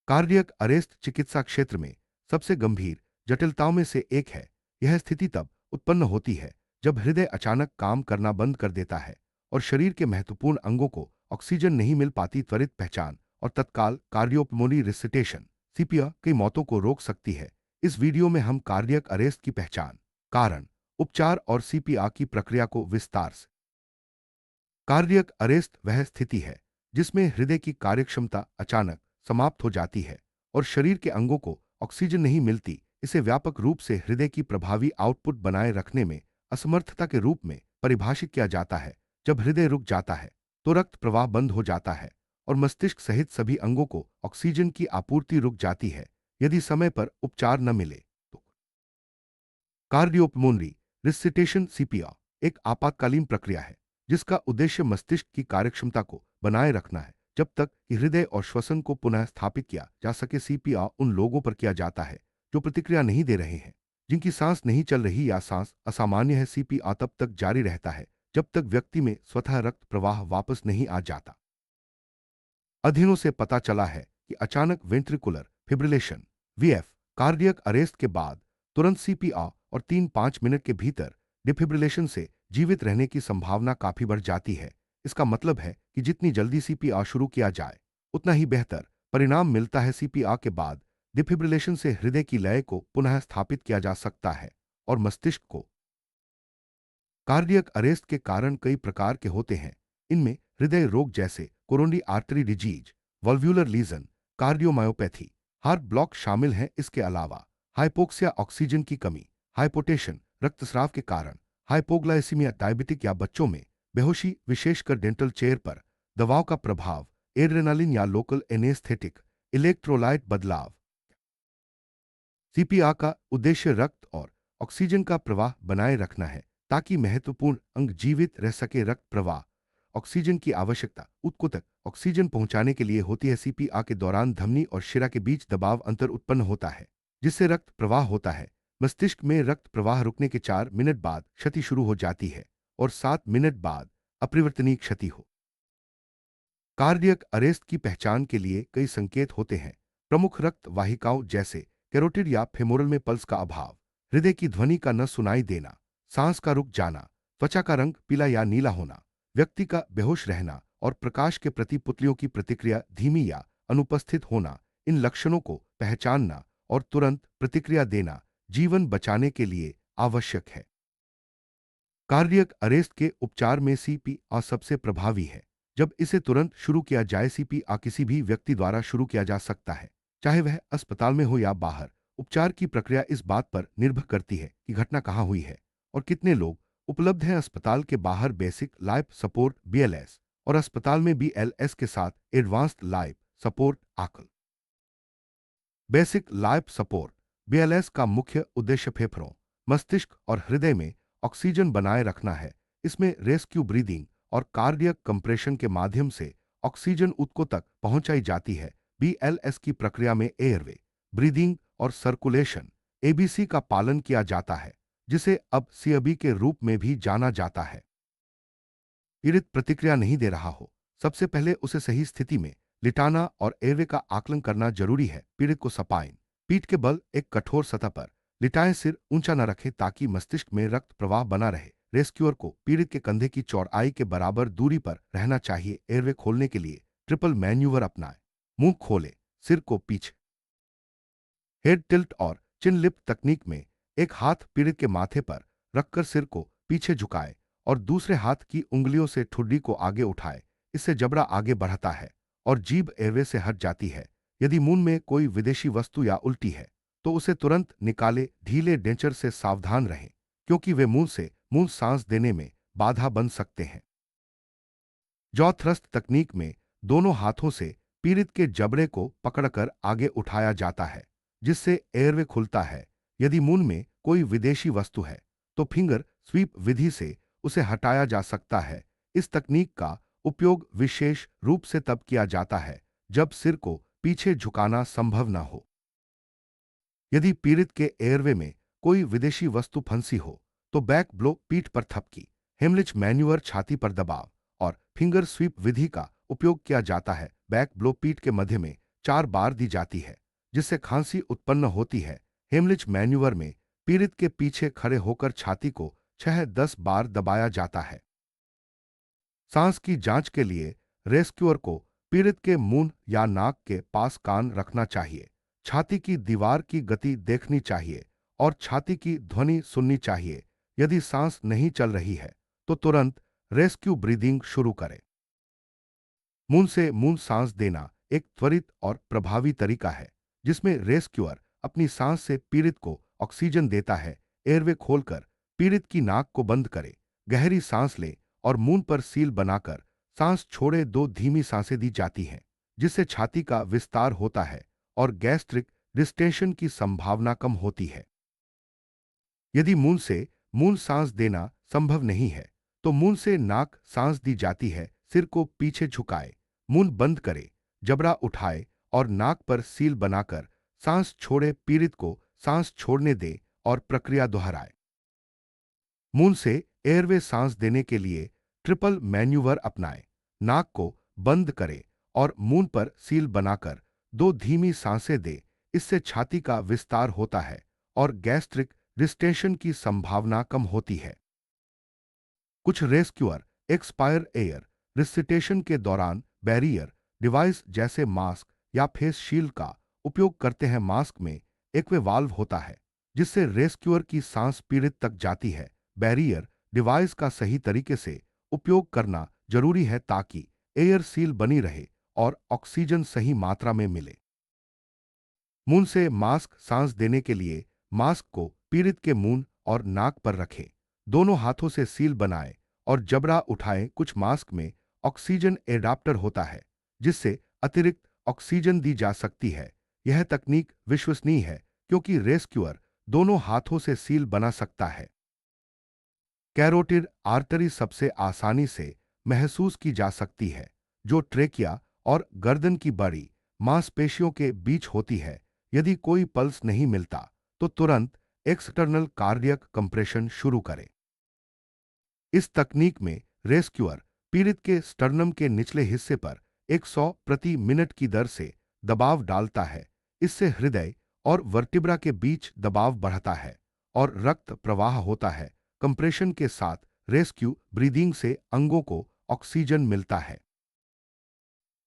Cardiac arrest चिकित्सा क्षेत्र में सबसे गंभीर जटिलताओं में से एक है। यह स्थिति तब उत्पन्न होती है जब हृदय अचानक काम करना बंद कर देता है और शरीर के महत्वपूर्ण अंगों को ऑक्सीजन नहीं मिल पाती। त्वरित पहचान और तत्काल कार्डियोपल्मोनरी रिससिटेशन सीपीआर कई मौतों को रोक सकती है। इस वीडियो में हम कार्डियक अरेस्ट की पहचान, कारण, उपचार और सीपीआर की प्रक्रिया को विस्तार से। कार्डियक अरेस्ट वह स्थिति है जिसमें हृदय की कार्यक्षमता अचानक समाप्त हो जाती है और शरीर के अंगों को ऑक्सीजन नहीं मिलती। इसे व्यापक रूप से हृदय की प्रभावी आउटपुट बनाए रखने में असमर्थता के रूप में परिभाषित किया जाता है। जब हृदय रुक जाता है तो रक्त प्रवाह बंद हो जाता है और मस्तिष्क सहित सभी अंगों को ऑक्सीजन की आपूर्ति रुक जाती है। यदि समय पर उपचार न मिले तो कार्डियोपल्मोनरी रिससिटेशन सीपीआर एक आपातकालीन प्रक्रिया है जिसका उद्देश्य मस्तिष्क की कार्यक्षमता को बनाए रखना है जब तक कि हृदय और श्वसन को पुनः स्थापित किया जा सके। सीपीआर उन लोगों पर किया जाता है जो प्रतिक्रिया नहीं दे रहे हैं, जिनकी सांस नहीं चल रही या सांस असामान्य है। सीपीआर तब तक जारी रहता है जब तक व्यक्ति में स्वतः रक्त प्रवाह वापस नहीं आ जाता। अध्ययनों से पता चला है कि अचानक ventricular fibrillation VF cardiac arrest के बाद तुरंत सीपीआर और 3-5 मिनट के भीतर डिफिब्रिलेशन से जीवित रहने की संभावना काफी बढ़ जाती है। इसका मतलब है कि जितनी जल्दी सीपीआर शुरू किया जाए उतना ही बेहतर परिणाम मिलता है। सीपीआर के बाद डिफिब्रिलेशन से हृदय की लय को पुनः स्थापित किया जा सकता है और मस्तिष्क को। कार्डियक अरेस्ट के कारण कई प्रकार के होते हैं। इनमें हृदय रोग जैसे coronary artery disease, valvular lesion, cardiomyopathy, heart block शामिल हैं। इसके अलावा हाइपोक्सिया ऑक्सीजन की कमी, हाइपोटेंशन रक्तस्राव के कारण, हाइपोग्लाइसीमिया डायबिटिक या बच्चों में बेहोशी विशेषकर डेंटल चेयर पर, दवाओं का प्रभाव, एड्रेनालिन या लोकल एनेस्थेटिक, इलेक्ट्रोलाइट बदलाव। सीपीआर का उद्देश्य रक्त और ऑक्सीजन का प्रवाह बनाए रखना है ताकि महत्वपूर्ण अंग जीवित रह सके। रक्त प्रवाह ऑक्सीजन की आवश्यकता ऊतकों तक ऑक्सीजन पहुंचाने के लिए होती है। सीपीआर के दौरान धमनी और शिरा के बीच दबाव अंतर उत्पन्न होता है जिससे रक्त प्रवाह होता है। मस्तिष्क में रक्त प्रवाह रुकने के 4 मिनट बाद क्षति शुरू हो जाती है और 7 मिनट बाद अपरिवर्तनीय क्षति हो। कार्डियक अरेस्ट की पहचान के लिए कई संकेत होते हैं। प्रमुख रक्त वाहिकाओं जैसे कैरोटिड या फेमोरल में पल्स का अभाव, हृदय की ध्वनि का न सुनाई देना, सांस का रुक जाना, त्वचा का रंग पीला या नीला होना, व्यक्ति का बेहोश रहना और प्रकाश के प्रति पुतलियों की प्रतिक्रिया धीमी या अनुपस्थित होना। इन लक्षणों को पहचानना और तुरंत प्रतिक्रिया देना जीवन बचाने के लिए आवश्यक है। कार्डियक अरेस्ट के उपचार में सीपीआर सबसे प्रभावी है। जब इसे तुरंत शुरू किया जाए, सीपीआर किसी भी व्यक्ति द्वारा शुरू किया जा सकता है, चाहे वह अस्पताल में हो या बाहर। उपचार की प्रक्रिया इस बात पर निर्भर करती है कि घटना कहाँ हुई है और कितने लोग उपलब्ध हैं। अस्पताल के बाहर बेसिक लाइफ सपोर्ट बीएलएस और अस्पताल में बीएलएस के साथ एडवांस्ड लाइफ सपोर्ट आकल। बेसिक लाइफ सपोर्ट बीएलएस का मुख्य उद्देश्य फेफड़ों, मस्तिष्क और हृदय में ऑक्सीजन बनाए रखना है। इसमें रेस्क्यू ब्रीदिंग और कार्डियक कंप्रेशन के माध्यम से ऑक्सीजन ऊतकों तक पहुंचाई जाती है। बीएलएस की प्रक्रिया में एयरवे, ब्रीदिंग और सर्कुलेशन एबीसी का पालन किया जाता है, जिसे अब सीएबी के रूप में भी जाना जाता है। पीड़ित प्रतिक्रिया नहीं दे रहा हो, सबसे पहले उसे सही स्थिति में लिटाना और एयरवे का आकलन करना जरूरी है। पीड़ित को सपाइन, पीठ के बल एक कठोर सतह पर लिटाएं, सिर ऊंचा न रखें ताकि मस्तिष्क में रक्त प्रवाह बना रहे। रेस्क्यूअर को पीड़ित के कंधे की चौड़ाई के बराबर दूरी पर रहना चाहिए। एयरवे खोलने के लिए ट्रिपल मैन्यूवर अपनाएं। मुंह खोले, सिर को पीछे, हेड टिल्ट और चिन लिप तकनीक में एक हाथ पीड़ित के माथे पर रखकर सिर को पीछे झुकाए और दूसरे हाथ की उंगलियों से ठुड्डी को आगे उठाए। इससे जबड़ा आगे बढ़ता है और जीभ एयरवे से हट जाती है। यदि मुंह में कोई विदेशी वस्तु या उल्टी है तो उसे तुरंत निकाले। ढीले डेंचर से सावधान रहें क्योंकि वे मुंह से मुंह सांस देने में बाधा बन सकते हैं। जॉ थ्रस्ट तकनीक में दोनों हाथों से पीड़ित के जबड़े को पकड़कर आगे उठाया जाता है जिससे एयरवे खुलता है। यदि मुंह में कोई विदेशी वस्तु है तो फिंगर स्वीप विधि से उसे हटाया जा सकता है। इस तकनीक का उपयोग विशेष रूप से तब किया जाता है जब सिर को पीछे झुकाना संभव न हो। यदि पीड़ित के एयरवे में कोई विदेशी वस्तु फंसी हो तो बैक ब्लो, पीठ पर थपकी, हेमलिच मैन्यूअर, छाती पर दबाव और फिंगर स्वीप विधि का उपयोग किया जाता है। बैक ब्लो पीठ के मध्य में 4 बार दी जाती है, जिससे खांसी उत्पन्न होती है। हेमलिच मैन्यूवर में पीड़ित के पीछे खड़े होकर छाती को 6-10 बार दबाया जाता है। सांस की जांच के लिए रेस्क्यूअर को पीड़ित के मुंह या नाक के पास कान रखना चाहिए। छाती की दीवार की गति देखनी चाहिए और छाती की ध्वनि सुननी चाहिए। यदि सांस नहीं चल रही है तो तुरंत रेस्क्यू ब्रीदिंग शुरू करें। मुंह से मुंह सांस देना एक त्वरित और प्रभावी तरीका है, जिसमें रेस्क्यूअर अपनी सांस से पीड़ित को ऑक्सीजन देता है। एयरवे खोलकर पीड़ित की नाक को बंद करे, गहरी सांस ले और मुंह पर सील बनाकर सांस छोड़े। 2 धीमी सांसें दी जाती हैं, जिससे छाती का विस्तार होता है और गैस्ट्रिक डिस्टेंशन की संभावना कम होती है। यदि मुंह से मुंह सांस देना संभव नहीं है तो मुंह से नाक सांस दी जाती है। सिर को पीछे झुकाए, मुंह बंद करे, जबड़ा उठाए और नाक पर सील बनाकर सांस छोड़े। पीड़ित को सांस छोड़ने दे और प्रक्रिया दोहराए। मुंह से एयरवे सांस देने के लिए ट्रिपल मैन्यूवर अपनाएं। नाक को बंद करें और मुंह पर सील बनाकर 2 धीमी सांसें दे। इससे छाती का विस्तार होता है और गैस्ट्रिक डिस्टेंशन की संभावना कम होती है। कुछ रेस्क्यूअर एक्सपायर एयर रिसिटेशन के दौरान बैरियर डिवाइस जैसे मास्क या फेस शील्ड का उपयोग करते हैं। मास्क में एक्वे वाल्व होता है, जिससे रेस्क्यूअर की सांस पीड़ित तक जाती है। बैरियर डिवाइस का सही तरीके से उपयोग करना जरूरी है ताकि एयर सील बनी रहे और ऑक्सीजन सही मात्रा में मिले। मुंह से मास्क सांस देने के लिए मास्क को पीड़ित के मुंह और नाक पर रखें। दोनों हाथों से सील बनाएं और जबड़ा उठाएं। कुछ मास्क में ऑक्सीजन एडाप्टर होता है, जिससे अतिरिक्त ऑक्सीजन दी जा सकती है। यह तकनीक विश्वसनीय है क्योंकि रेस्क्यूअर दोनों हाथों से सील बना सकता है। कैरोटिड आर्टरी सबसे आसानी से महसूस की जा सकती है, जो ट्रेकिया और गर्दन की बड़ी मांसपेशियों के बीच होती है। यदि कोई पल्स नहीं मिलता तो तुरंत एक्सटर्नल कार्डियक कंप्रेशन शुरू करें। इस तकनीक में रेस्क्यूअर पीड़ित के स्टर्नम के निचले हिस्से पर 100 प्रति मिनट की दर से दबाव डालता है। इससे हृदय और वर्टिब्रा के बीच दबाव बढ़ता है और रक्त प्रवाह होता है। कंप्रेशन के साथ रेस्क्यू ब्रीदिंग से अंगों को ऑक्सीजन मिलता है।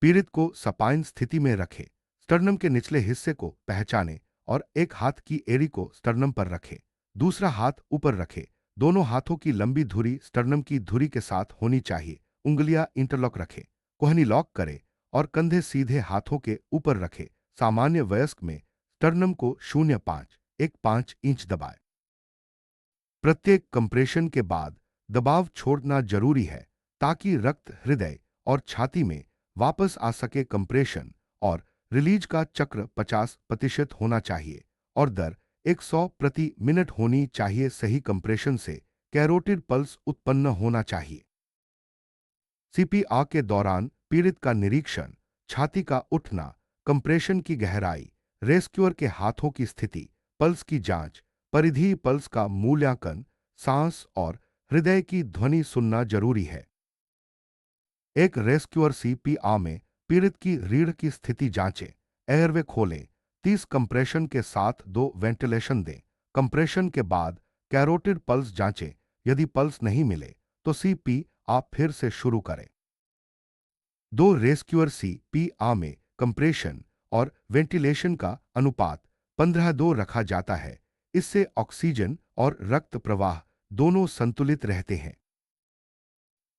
पीड़ित को सपाइन स्थिति में रखें। स्टर्नम के निचले हिस्से को पहचानें और एक हाथ की एड़ी को स्टर्नम पर रखें, दूसरा हाथ ऊपर रखें। दोनों हाथों की लंबी धुरी स्टर्नम की धुरी के साथ होनी चाहिए। उंगलियां इंटरलॉक रखें, कोहनी लॉक करें और कंधे सीधे हाथों के ऊपर रखें। सामान्य वयस्क में स्टर्नम को 0.15 इंच दबाएं। प्रत्येक कंप्रेशन के बाद दबाव छोड़ना जरूरी है ताकि रक्त हृदय और छाती में वापस आ सके। कंप्रेशन और रिलीज का चक्र 50% होना चाहिए और दर 100 प्रति मिनट होनी चाहिए। सही कंप्रेशन से कैरोटिड पल्स उत्पन्न होना चाहिए। सीपीआर के दौरान पीड़ित का निरीक्षण, छाती का उठना, कंप्रेशन की गहराई, रेस्क्यूअर के हाथों की स्थिति, पल्स की जांच, परिधीय पल्स का मूल्यांकन, सांस और हृदय की ध्वनि सुनना जरूरी है। एक रेस्क्यूअर सीपीआर में पीड़ित की रीढ़ की स्थिति जांचें, एयरवे खोलें, 30 कंप्रेशन के साथ 2 वेंटिलेशन दें। कंप्रेशन के बाद कैरोटिड पल्स जांचें। यदि पल्स नहीं मिले तो सीपीआर फिर से शुरू करें। 2 रेस्क्यूअर सीपीआर में कंप्रेशन और वेंटिलेशन का अनुपात 15:2 रखा जाता है। इससे ऑक्सीजन और रक्त प्रवाह दोनों संतुलित रहते हैं।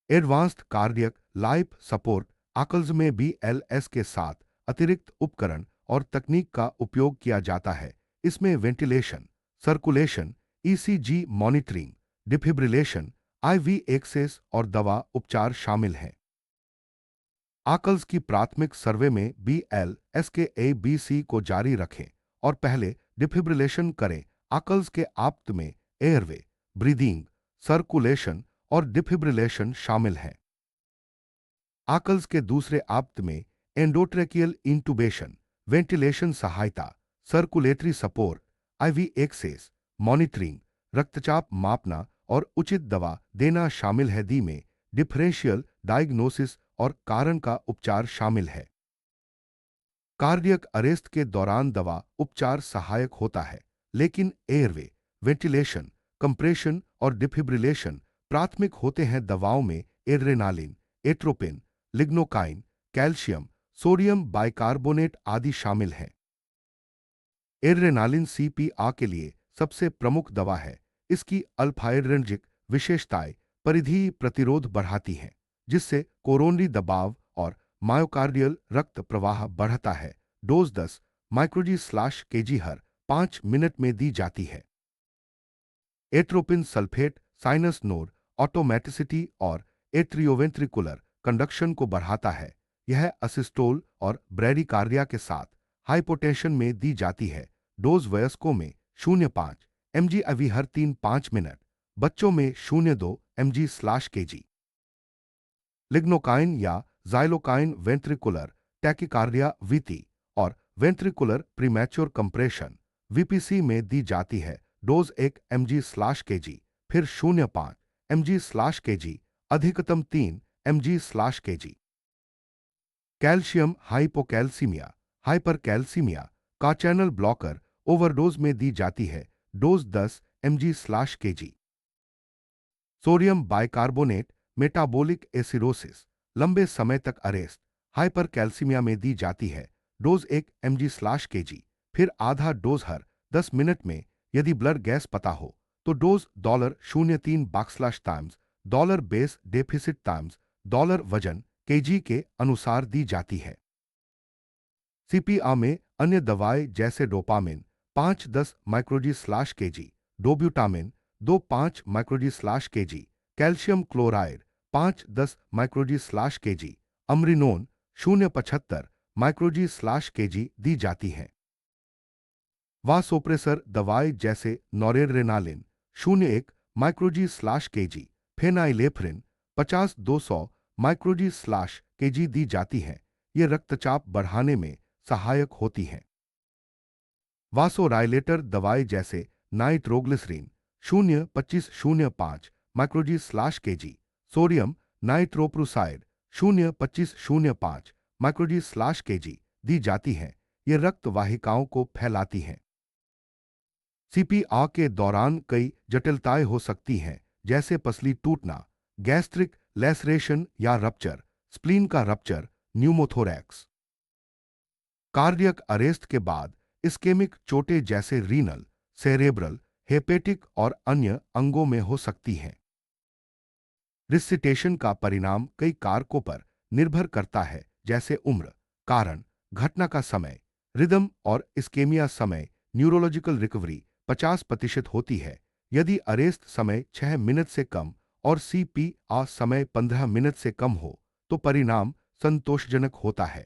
एडवांस्ड कार्डियक लाइफ सपोर्ट आकल्स में BLS के साथ अतिरिक्त उपकरण और तकनीक का उपयोग किया जाता है। इसमें ventilation, circulation, ECG monitoring, defibrillation, IV access और दवा उपचार शामिल हैं। आकल्स की प्राथमिक सर्वे में BLS के ABC को जारी रखें और पहले डिफिब्रिलेशन करें। आकल्स के आप्त में एयरवे, ब्रीदिंग, सर्कुलेशन और डिफिब्रिलेशन शामिल हैं। आकल्स के दूसरे आप्त में एंडोट्रेकियल इंटुबेशन, वेंटिलेशन सहायता, circulatory support, IV access, monitoring, रक्तचाप मापना और उचित दवा देना शामिल है। दी में डिफरेंशियल डायग्नोसिस और कारण का उपचार शामिल है। कार्डियक अरेस्ट के दौरान दवा उपचार सहायक होता है, लेकिन एयरवे, वेंटिलेशन, कंप्रेशन और डिफिब्रिलेशन प्राथमिक होते हैं। दवाओं में adrenaline, atropine, lignocaine, calcium, sodium bicarbonate आदि शामिल हैं। एड्रेनालिन सीपीआर के लिए सबसे प्रमुख दवा है। इसकी अल्फाएड्रेनर्जिक विशेषताएं परिधीय प्रतिरोध बढ़ाती हैं, जिससे कोरोनरी दबाव और मायोकार्डियल रक्त प्रवाह बढ़ता है। डोज 10 माइक्रोजी/केजी हर 5 मिनट में दी जाती है। Atropine sulphate sinus node automaticity और एट्रियोवेंट्रिकुलर कंडक्शन को बढ़ाता है। यह असिस्टोल और ब्रैडीकार्डिया के साथ हाइपोटेंशन में दी जाती है। डोज वयस्कों में 0.5 mg अभी हर 3-5 मिनट, बच्चों में 0.2 mg/kg। लिग्नोकाइन या जाइलोकाइन वेंट्रिकुलर टैकिकार्डिया वीटी और वेंट्रिकुलर प्रीमैच्योर कंप्रेशन वीपीसी में दी जाती है। डोज 1 mg/kg, फिर 0.5 mg/kg, अधिकतम 3 mg/kg। कैल्शियम हाइपोकैल्सीमिया, हाइपरकैल्सीमिया का चैनल ब्लॉकर ओवरडोज में दी जाती है। Dose 10 mg/kg। Sodium bicarbonate metabolic acidosis लंबे समय तक अरेस्ट हाइपरकैल्सीमिया में दी जाती है। डोज 1 mg/kg, फिर आधा डोज हर 10 मिनट में। यदि ब्लड गैस पता हो तो dose $03 dollar base deficit times dollar वजन केजी के अनुसार दी जाती है। सीपीआर में अन्य दवाएं जैसे डोपामिन 5-10 माइक्रोजी/केजी, डोब्यूटामिन 2-5 माइक्रोजी/केजी, कैल्शियम क्लोराइड 5-10 माइक्रोजी/केजी, अमरिनोन 0.75 माइक्रोजी/केजी दी जाती हैं। वासोप्रेसर दवाएं जैसे नॉरेड्रेनालिन 0.1 माइक्रोजी/केजी, फेनाइलेफ्रिन 50-200 माइक्रोजी/केजी दी जाती हैं। ये रक्तचाप बढ़ाने में सहायक होती हैं। वासोडायलेटर दवाएं जैसे नाइट्रोग्लिसरीन 0.25-0.5 माइक्रोजी/केजी, सोडियम नाइट्रोप्रुसाइड 0.25-0.5 माइक्रोजी/केजी दी जाती हैं। ये रक्त वाहिकाओं को फैलाती हैं। सीपीआर के दौरान कई जटिलताएं हो सकती हैं, जैसे पसली टूटना, गैस्ट्रिक लैसरेशन या रप्चर, स्प्लीन का रप्चर, न्यूमोथोरैक्स। कार्डियक अरेस्ट के बाद इस्केमिक चोटें जैसे रीनल, सेरेब्रल, हेपेटिक और अन्य अंगों में हो सकती हैं। रिसिटेशन का परिणाम कई कारकों पर निर्भर करता है, जैसे उम्र, कारण, घटना का समय, रिदम और इस्केमिया समय। न्यूरोलॉजिकल रिकवरी 50% होती है यदि अरेस्ट समय 6 मिनट से कम और सीपीआर समय 15 मिनट से कम हो, तो परिणाम संतोषजनक होता है।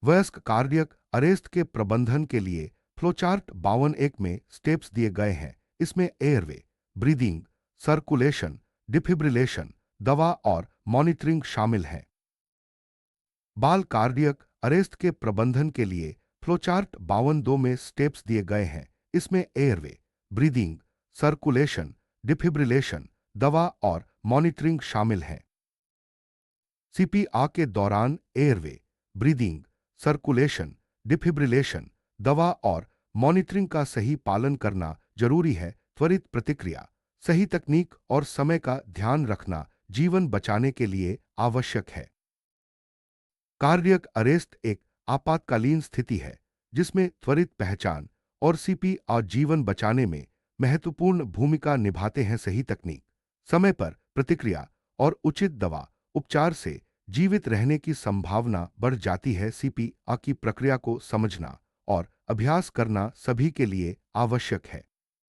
वयस्क कार्डियक अरेस्ट के प्रबंधन के लिए फ्लोचार्ट 52-1 में स्टेप्स दिए गए हैं। इसमें एयरवे, ब्रीदिंग, सर्कुलेशन, डिफिब्रिलेशन, दवा और मॉनिटरिंग शामिल हैं। बाल कार्डियक अरेस्ट के प्रबंधन के लिए फ्लोचार्ट 52-2 में स्टेप्स दिए गए हैं। इसमें एयरवे, ब्रीदिंग, सर्कुलेशन, डिफिब्रिलेशन, दवा और मॉनिटरिंग शामिल हैं। सीपीआर के दौरान एयरवे, ब्रीदिंग, सर्कुलेशन, डिफिब्रिलेशन, दवा और मॉनिटरिंग का सही पालन करना जरूरी है। त्वरित प्रतिक्रिया, सही तकनीक और समय का ध्यान रखना जीवन बचाने के लिए आवश्यक है। कार्डियक अरेस्ट एक आपातकालीन स्थिति है जिसमें त्वरित पहचान और सीपीआर जीवन बचाने में महत्वपूर्ण भूमिका निभाते हैं। सही तकनीक, समय पर प्रतिक्रिया और उचित दवा उपचार से जीवित रहने की संभावना बढ़ जाती है। सीपीआर की प्रक्रिया को समझना और अभ्यास करना सभी के लिए आवश्यक है।